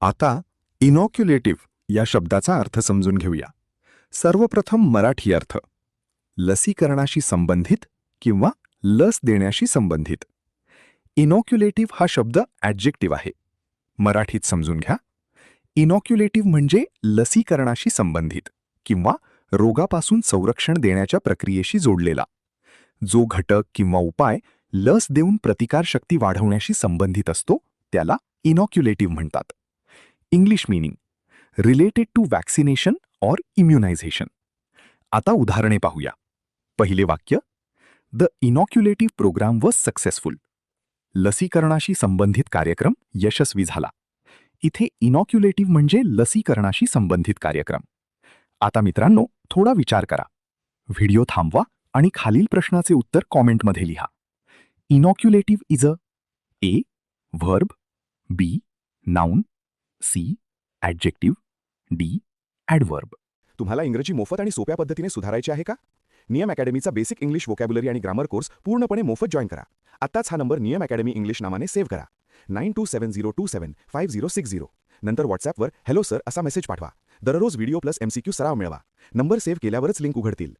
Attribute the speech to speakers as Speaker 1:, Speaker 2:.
Speaker 1: आता इनॉक्युलेटिव्ह या शब्दाचा अर्थ समजून घेऊया. सर्वप्रथम मराठी अर्थ. लसीकरणाशी संबंधित किंवा लस देण्याशी संबंधित. इनॉक्युलेटिव्ह हा शब्द ॲडजेक्टिव्ह आहे. मराठीत समजून घ्या. इनॉक्युलेटिव्ह म्हणजे लसीकरणाशी संबंधित किंवा रोगापासून संरक्षण देण्याच्या प्रक्रियेशी जोडलेला. जो घटक किंवा उपाय लस देऊन प्रतिकारशक्ती वाढवण्याशी संबंधित असतो त्याला इनॉक्युलेटिव्ह म्हणतात. English meaning related to vaccination or immunisation. आता उदाहरणे पाहूया. पहिले वाक्य, the inoculative programme was successful. लसीकरणाशी संबंधित कार्यक्रम यशस्वी झाला. इथे इनॉक्युलेटिव्ह म्हणजे लसीकरणाशी संबंधित कार्यक्रम. आता मित्रांनो, थोडा विचार करा. व्हिडिओ थांबवा आणि खालील प्रश्नाचे उत्तर कॉमेंटमध्ये लिहा. Inoculative is a verb, B noun, C adjective, D adverb.
Speaker 2: तुम्हाला इंग्रजी मोफत आणि सोप्या पद्धतीने सुधारायचे आहे का? नियम अकॅडमीचा बेसिक इंग्लिश व्होकॅब्युलरी आणि ग्रामर कोर्स पूर्णपणे मोफत जॉईन करा. आत्ताच हा नंबर नियम अकॅडमी इंग्लिश नावाने सेव्ह करा. 9270275060. नंतर व्हॉट्सॲपवर हॅलो सर असा मेसेज पाठवा. दररोज व्हिडिओ प्लस MCQ सराव मिळवा. नंबर सेव्ह केल्यावरच लिंक उघडतील.